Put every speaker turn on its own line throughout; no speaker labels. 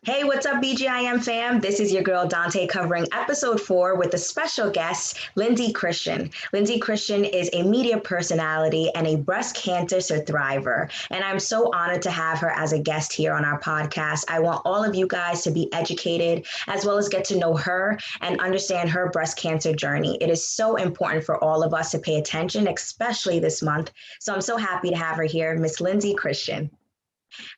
Hey, what's up, BGIM fam? This is your girl Dante covering episode 4 with a special guest, Lyndsay Christian. Lyndsay Christian is a media personality and a breast cancer surthriver. And I'm so honored to have her as a guest here on our podcast. I want all of you guys to be educated as well as get to know her and understand her breast cancer journey. It is so important for all of us to pay attention, especially this month. So I'm so happy to have her here, Miss Lyndsay Christian.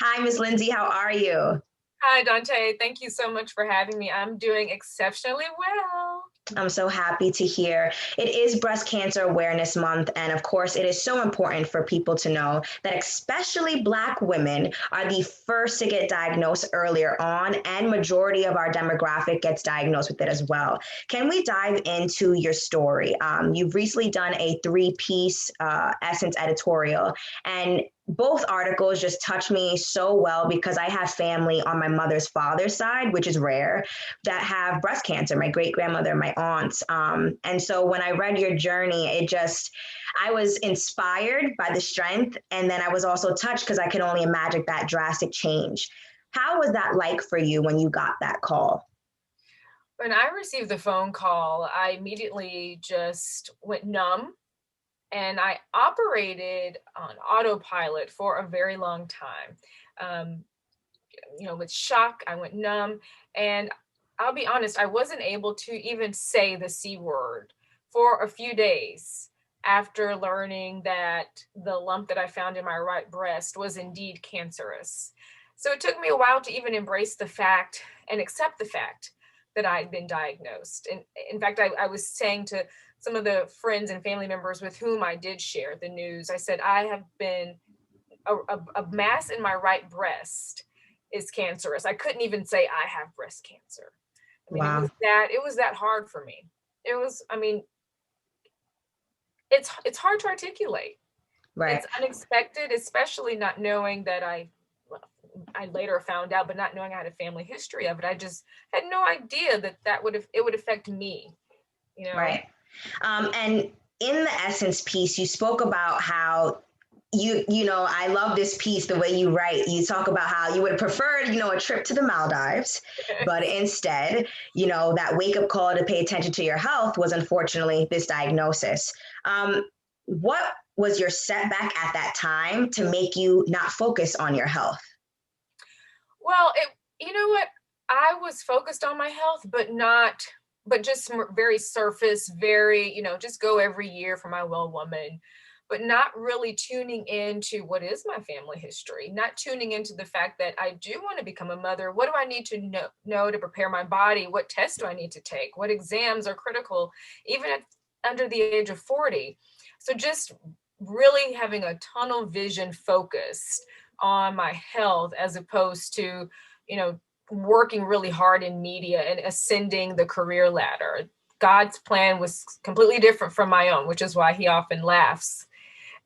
Hi, Miss Lyndsay, how are you?
Hi, Dante. Thank you so much for having me. I'm doing exceptionally well.
I'm so happy to hear. It is Breast Cancer Awareness Month, and of course, it is so important for people to know that especially Black women are the first to get diagnosed earlier on, and majority of our demographic gets diagnosed with it as well. Can we dive into your story? You've recently done a three-piece Essence editorial, and both articles just touch me so well because I have family on my mother's father's side, which is rare, that have breast cancer, my great grandmother, my aunts. And so when I read your journey, I was inspired by the strength. And then I was also touched because I could only imagine that drastic change. How was that like for you when you got that call?
When I received the phone call, I immediately just went numb and I operated on autopilot for a very long time. Um, with shock, I went numb. And I'll be honest, I wasn't able to even say the C word for a few days after learning that the lump that I found in my right breast was indeed cancerous. So it took me a while to even embrace the fact and accept the fact that I'd been diagnosed. And in fact, I was saying to some of the friends and family members with whom I did share the news, I said, I have been a mass in my right breast is cancerous. I couldn't even say I have breast cancer. I mean,
Wow.
it was that hard for me. It was, I mean, it's hard to articulate.
Right.
It's unexpected, especially not knowing that I later found out, but not knowing I had a family history of it. I just had no idea that it would affect me, you know.
Right. And in the Essence piece, you spoke about how I love this piece, the way you write. You talk about how you would have preferred, a trip to the Maldives, but instead, that wake up call to pay attention to your health was unfortunately this diagnosis. What was your setback at that time to make you not focus on your health?
Well, you know what? I was focused on my health, but just very surface, very, just go every year for my well woman, but not really tuning into what is my family history, not tuning into the fact that I do want to become a mother. What do I need to know to prepare my body? What tests do I need to take? What exams are critical, even under the age of 40? So just really having a tunnel vision focused on my health as opposed to, working really hard in media and ascending the career ladder. God's plan was completely different from my own, which is why he often laughs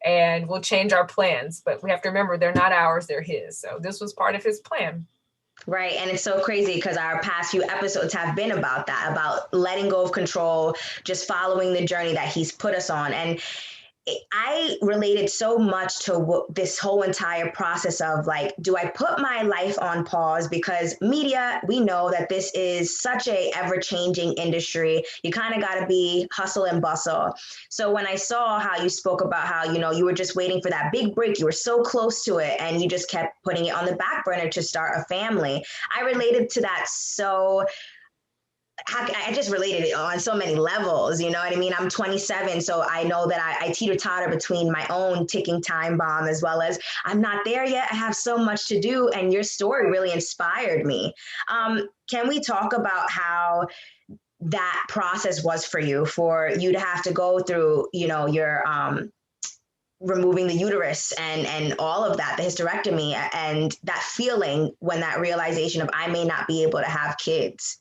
and will change our plans. But we have to remember they're not ours, they're his. So this was part of his plan.
Right. And it's so crazy because our past few episodes have been about that, about letting go of control, just following the journey that he's put us on. And I related so much to this whole entire process of like, do I put my life on pause? Because media, we know that this is such a ever-changing industry. You kind of got to be hustle and bustle. So when I saw how you spoke about how, you were just waiting for that big break, you were so close to it and you just kept putting it on the back burner to start a family. I related to that so I just related it on so many levels. You know what I mean? I'm 27, so I know that I teeter totter between my own ticking time bomb as well as I'm not there yet. I have so much to do, and your story really inspired me. Can we talk about how that process was for you to have to go through, your removing the uterus and all of that, the hysterectomy, and that feeling when that realization of I may not be able to have kids?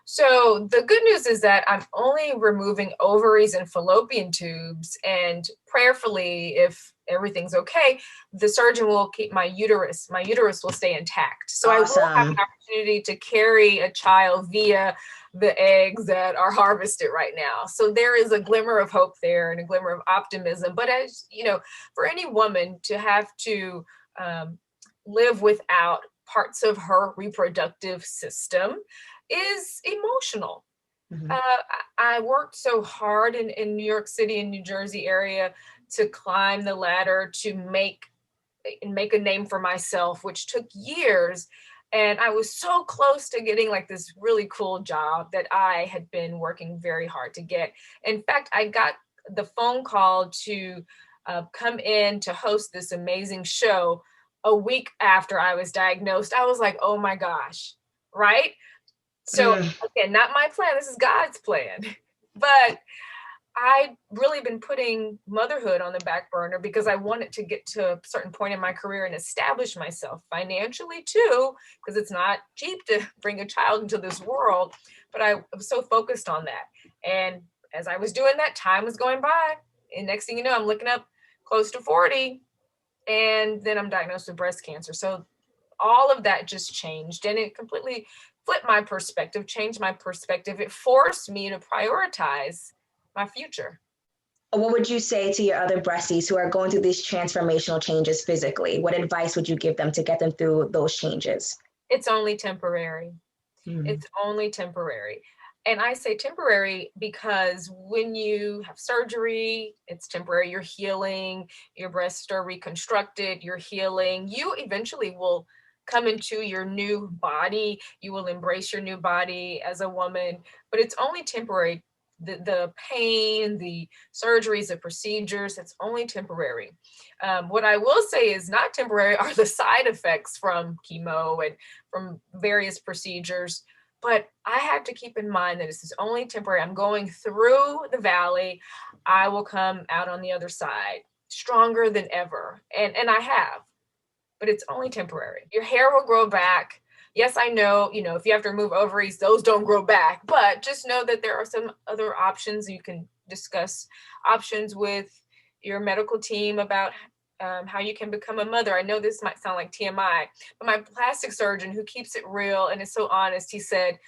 So the good news is that I'm only removing ovaries and fallopian tubes, and prayerfully, if everything's okay, the surgeon will keep my uterus. My uterus will stay intact. So I will have an
Awesome.
opportunity to carry a child via the eggs that are harvested right now. So there is a glimmer of hope there and a glimmer of optimism. But as you know, for any woman to have to live without parts of her reproductive system is emotional.
Mhm.
I worked so hard in New York City and New Jersey area to climb the ladder to make a name for myself, which took years. And I was so close to getting like this really cool job that I had been working very hard to get. In fact, I got the phone call to come in to host this amazing show a week after I was diagnosed. I was like, oh my gosh, right? So
Mm.
again, not my plan. This is God's plan. But I'd really been putting motherhood on the back burner because I wanted to get to a certain point in my career and establish myself financially too, because it's not cheap to bring a child into this world. But I was so focused on that. And as I was doing that, time was going by. And next thing you know, I'm looking up close to 40. And then I'm diagnosed with breast cancer. So all of that just changed, and it completely flipped my perspective, changed my perspective. It forced me to prioritize my future.
What would you say to your other breasties who are going through these transformational changes physically? What advice would you give them to get them through those changes?
It's only temporary.
Mm.
It's only temporary. And I say temporary because when you have surgery, it's temporary. You're healing, your breasts are reconstructed, you're healing. You eventually will come into your new body. You will embrace your new body as a woman, but it's only temporary. The pain, the surgeries, the procedures, it's only temporary. What I will say is not temporary are the side effects from chemo and from various procedures. But I have to keep in mind that this is only temporary. I'm going through the valley. I will come out on the other side stronger than ever. And I have, but it's only temporary. Your hair will grow back. Yes, I know, if you have to remove ovaries, those don't grow back, but just know that there are some other options. You can discuss options with your medical team about how you can become a mother. I know this might sound like TMI, but my plastic surgeon, who keeps it real and is so honest, he said,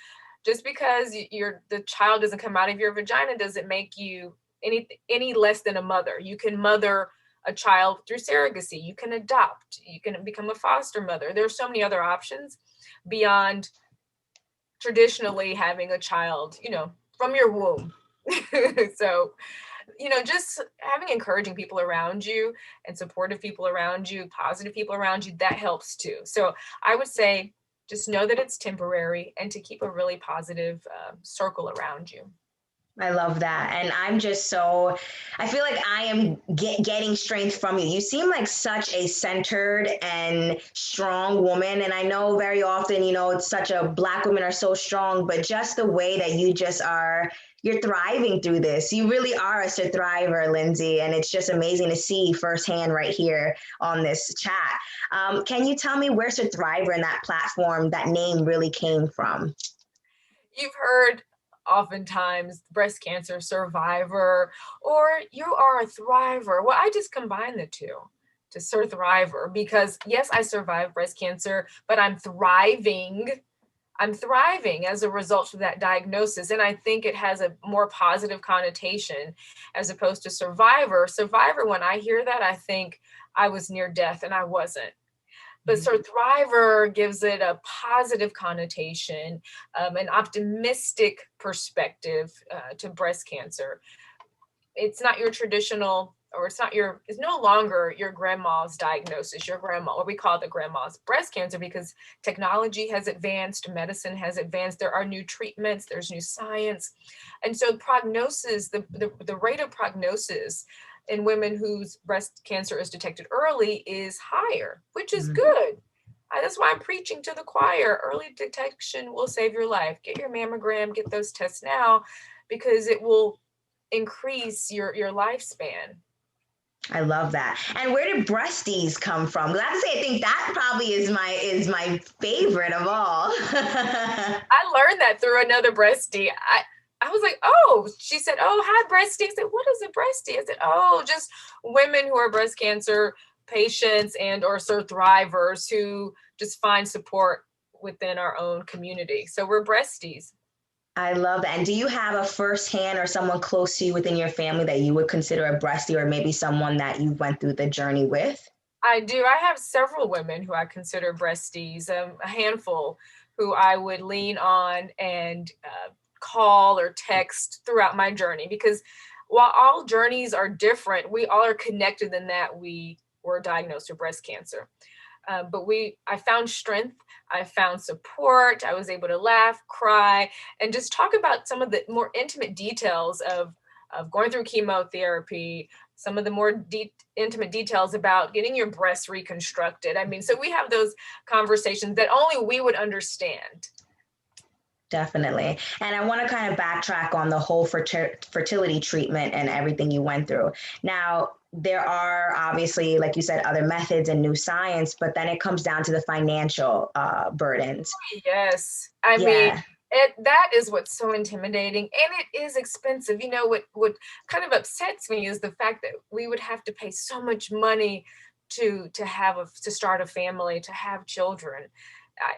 just because the child doesn't come out of your vagina doesn't make you any less than a mother. You can mother a child through surrogacy. You can adopt. You can become a foster mother. There's so many other options beyond traditionally having a child, from your womb. So, just having encouraging people around you and supportive people around you, positive people around you, that helps too. So I would say just know that it's temporary and to keep a really positive circle around you.
I love that. And I feel like I am getting strength from you. You seem like such a centered and strong woman. And I know very often, it's such a Black women are so strong, but just the way that you just are, you're thriving through this. You really are a surthriver, Lyndsay. And it's just amazing to see firsthand right here on this chat. Can you tell me where surthriver and that platform, that name really came from?
You've heard oftentimes breast cancer survivor, or you are a thriver. Well, I just combine the two to surthriver because yes, I survived breast cancer, but I'm thriving. I'm thriving as a result of that diagnosis. And I think it has a more positive connotation as opposed to survivor. Survivor, when I hear that, I think I was near death and I wasn't. But surthriver gives it a positive connotation, an optimistic perspective to breast cancer. It's not your traditional, or it's no longer your grandma's diagnosis, your grandma, what we call the grandma's breast cancer, because technology has advanced, medicine has advanced, there are new treatments, there's new science. And so prognosis, the rate of prognosis in women whose breast cancer is detected early is higher, which is good. That's why I'm preaching to the choir. Early detection will save your life. Get your mammogram, get those tests now, because it will increase your lifespan.
I love that. And where did breasties come from? Because I have to say, I think that probably is my favorite of all.
I learned that through another breastie. I was like, oh, she said, oh, hi, breastie. I said, what is a breastie? I said, oh, just women who are breast cancer patients and or surthrivers who just find support within our own community. So we're breasties.
I love that. And do you have a firsthand or someone close to you within your family that you would consider a breastie, or maybe someone that you went through the journey with?
I do. I have several women who I consider breasties, a handful who I would lean on and call or text throughout my journey, because while all journeys are different, we all are connected in that we were diagnosed with breast cancer. I found strength, I found support, I was able to laugh, cry, and just talk about some of the more intimate details of going through chemotherapy, some of the more intimate details about getting your breasts reconstructed. I mean, so we have those conversations that only we would understand.
Definitely. And I want to kind of backtrack on the whole fertility treatment and everything you went through. Now, there are obviously, like you said, other methods and new science, but then it comes down to the financial burdens.
Yes. I mean,
Yeah.
that is what's so intimidating, and it is expensive. You know, what kind of upsets me is the fact that we would have to pay so much money to start a family, to have children.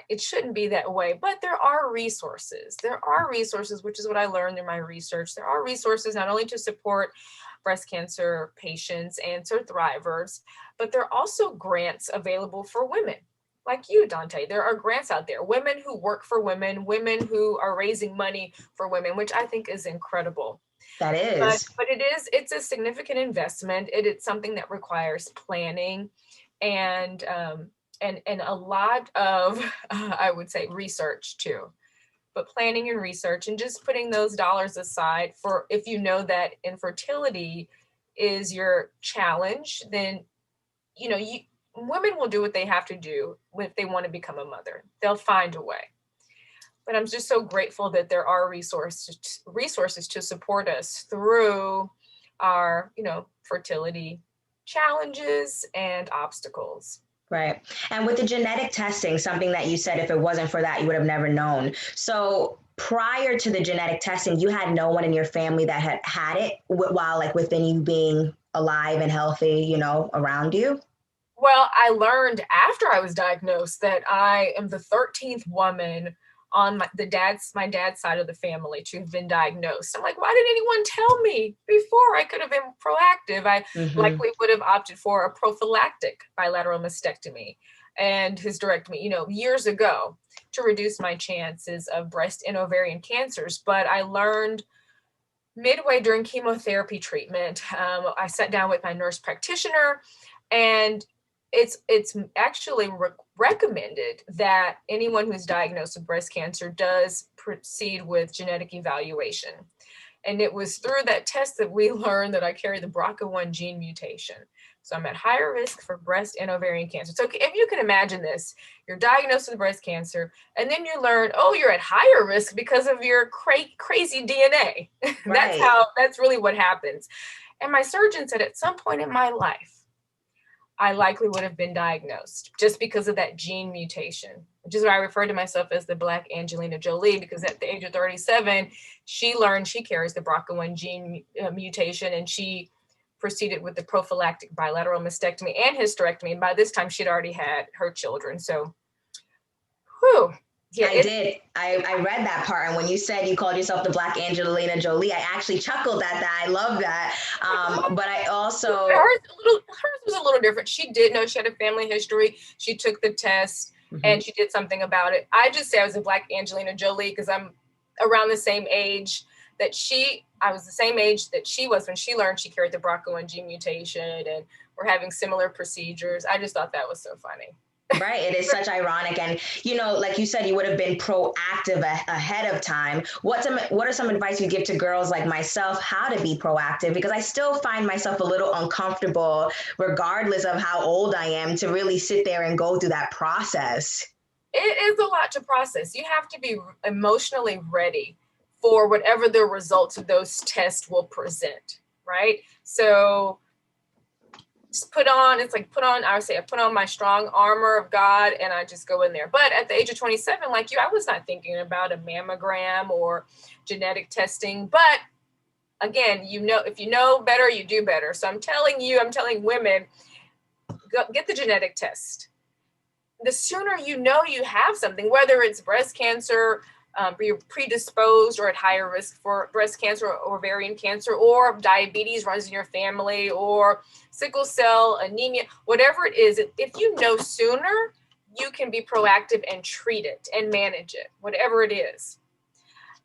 It shouldn't be that way, but there are resources. There are resources, which is what I learned in my research. There are resources not only to support breast cancer patients and surthrivers, but there are also grants available for women like you, Dante. There are grants out there, women who work for women, women who are raising money for women, which I think is incredible.
That is.
But it's a significant investment. It's something that requires planning and a lot of I would say research too. But planning and research and just putting those dollars aside for if you know that infertility is your challenge, then women will do what they have to do if they want to become a mother. They'll find a way. But I'm just so grateful that there are resources to support us through our, fertility challenges and obstacles.
Right. And with the genetic testing, something that you said, if it wasn't for that, you would have never known. So prior to the genetic testing, you had no one in your family that had it while like within you being alive and healthy, around you?
Well, I learned after I was diagnosed that I am the 13th woman on my dad's side of the family to have been diagnosed. I'm like, why didn't anyone tell me before? I could have been proactive. I
Mm-hmm.
likely would have opted for a prophylactic bilateral mastectomy and hysterectomy, years ago to reduce my chances of breast and ovarian cancers. But I learned midway during chemotherapy treatment, I sat down with my nurse practitioner, and it's actually recommended that anyone who's diagnosed with breast cancer does proceed with genetic evaluation. And it was through that test that we learned that I carry the BRCA1 gene mutation. So I'm at higher risk for breast and ovarian cancer. So if you can imagine this, you're diagnosed with breast cancer, and then you learn, oh, you're at higher risk because of your crazy DNA.
Right.
That's really what happens. And my surgeon said at some point in my life, I likely would have been diagnosed just because of that gene mutation, which is why I refer to myself as the Black Angelina Jolie, because at the age of 37, she learned she carries the BRCA1 gene mutation, and she proceeded with the prophylactic bilateral mastectomy and hysterectomy. And by this time, she'd already had her children. So, whew. Yeah,
I did. I read that part. And when you said you called yourself the Black Angelina Jolie, I actually chuckled at that. I love that. But I also.
Hers was a little different. She did know she had a family history. She took the test and she did something about it. I just say I was a Black Angelina Jolie because I'm around the same age I was the same age that she was when she learned she carried the BRCA1 gene mutation, and we're having similar procedures. I just thought that was so funny.
Right. It is such ironic. And, like you said, you would have been proactive ahead of time. What are some advice you give to girls like myself, how to be proactive? Because I still find myself a little uncomfortable, regardless of how old I am, to really sit there and go through that process.
It is a lot to process. You have to be emotionally ready for whatever the results of those tests will present, right? So just I would say I put on my strong armor of God and I just go in there. But at the age of 27, like you, I was not thinking about a mammogram or genetic testing. But again, if you know better, you do better. So I'm telling women, get the genetic test. The sooner you have something, whether it's breast cancer, you're predisposed or at higher risk for breast cancer or ovarian cancer, or diabetes runs in your family, or sickle cell, anemia, whatever it is, if you know sooner, you can be proactive and treat it and manage it, whatever it is.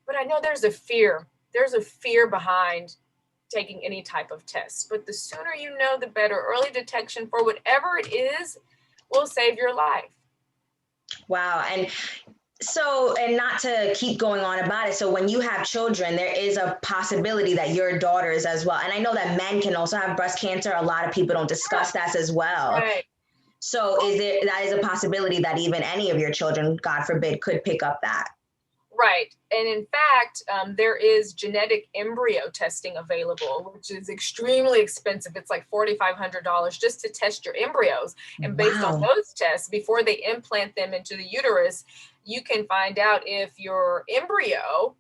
But I know there's a fear. There's a fear behind taking any type of test. But the sooner you know, the better. Early detection for whatever it is will save your life.
Wow. And not to keep going on about it. So when you have children, there is a possibility that your daughters as well. And I know that men can also have breast cancer. A lot of people don't discuss that as well.
Right.
So that is a possibility that even any of your children, God forbid, could pick up that.
Right. And in fact, there is genetic embryo testing available, which is extremely expensive. It's like $4,500 just to test your embryos. And based on those tests, before they implant them into the uterus, you can find out if your embryo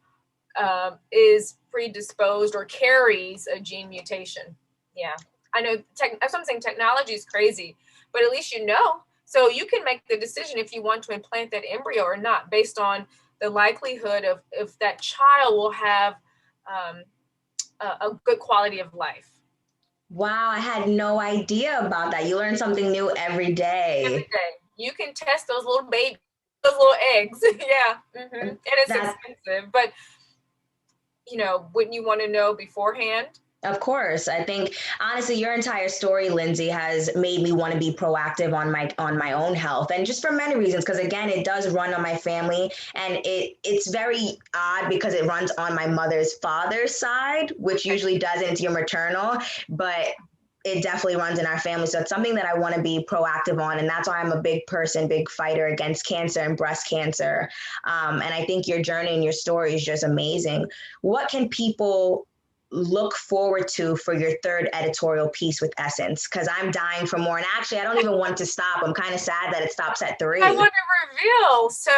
is predisposed or carries a gene mutation. Yeah. I know that's what I'm saying. Technology is crazy, but at least you know. So you can make the decision if you want to implant that embryo or not based on the likelihood of if that child will have a good quality of life.
Wow, I had no idea about that. You learn something new every day.
Every day. You can test those little babies, those little eggs. Yeah. Mm-hmm. And it's expensive, but wouldn't you want to know beforehand?
Of course. I think honestly, your entire story, Lyndsay, has made me want to be proactive on my own health, and just for many reasons. Because again, it does run on my family, and it's very odd because it runs on my mother's father's side, which usually doesn't, your maternal, but it definitely runs in our family. So it's something that I want to be proactive on. And that's why I'm a big fighter against cancer and breast cancer. And I think your journey and your story is just amazing. What can people look forward to for your third editorial piece with Essence? Because I'm dying for more. And actually, I don't even want to stop. I'm kind of sad that it stops at 3.
I want to reveal. So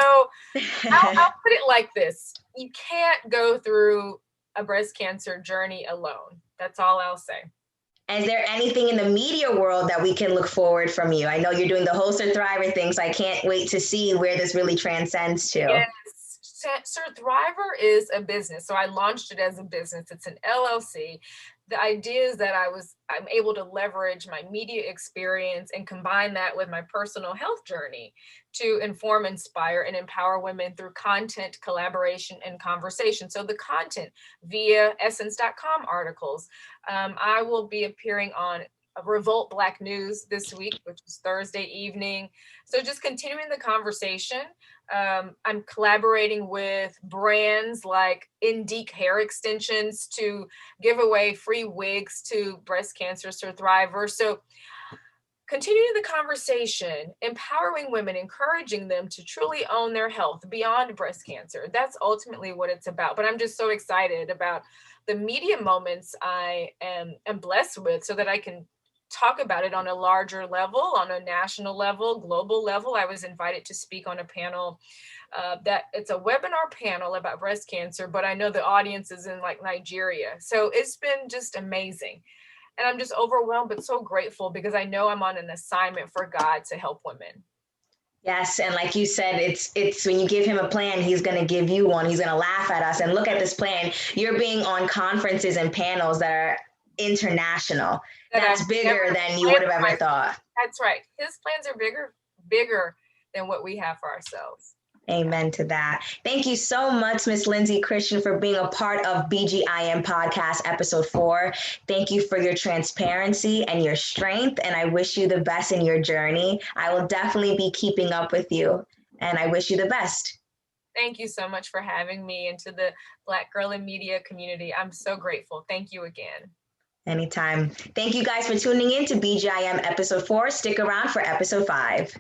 I'll put it like this. You can't go through a breast cancer journey alone. That's all I'll say.
Is there anything in the media world that we can look forward from you? I know you're doing the whole surthriver thing, so I can't wait to see where this really transcends to.
Yes. Surthriver is a business. So I launched it as a business. It's an LLC. The idea is that I'm able to leverage my media experience and combine that with my personal health journey to inform, inspire, and empower women through content, collaboration, and conversation. So the content via essence.com articles. I will be appearing on Revolt Black News this week, which is Thursday evening. So just continuing the conversation. I'm collaborating with brands like Indique hair extensions to give away free wigs to breast cancer surthrivers. So continuing the conversation, empowering women, encouraging them to truly own their health beyond breast cancer. That's ultimately what it's about. But I'm just so excited about the media moments I am blessed with so that I can talk about it on a larger level, on a national level, global level. I was invited to speak on a panel that it's a webinar panel about breast cancer, but I know the audience is in like Nigeria. So it's been just amazing. And I'm just overwhelmed, but so grateful because I know I'm on an assignment for God to help women.
Yes. And like you said, it's when you give him a plan, he's going to give you one. He's going to laugh at us and look at this plan. You're being on conferences and panels that are international. That's bigger than you would have ever thought.
That's right. His plans are bigger than what we have for ourselves.
Amen to that. Thank you so much, Miss Lyndsay Christian, for being a part of BGIM Podcast Episode 4. Thank you for your transparency and your strength, and I wish you the best in your journey. I will definitely be keeping up with you, and I wish you the best.
Thank you so much for having me into the Black Girl in Media community. I'm so grateful. Thank you again.
Anytime. Thank you guys for tuning in to BGIM Episode 4. Stick around for Episode 5.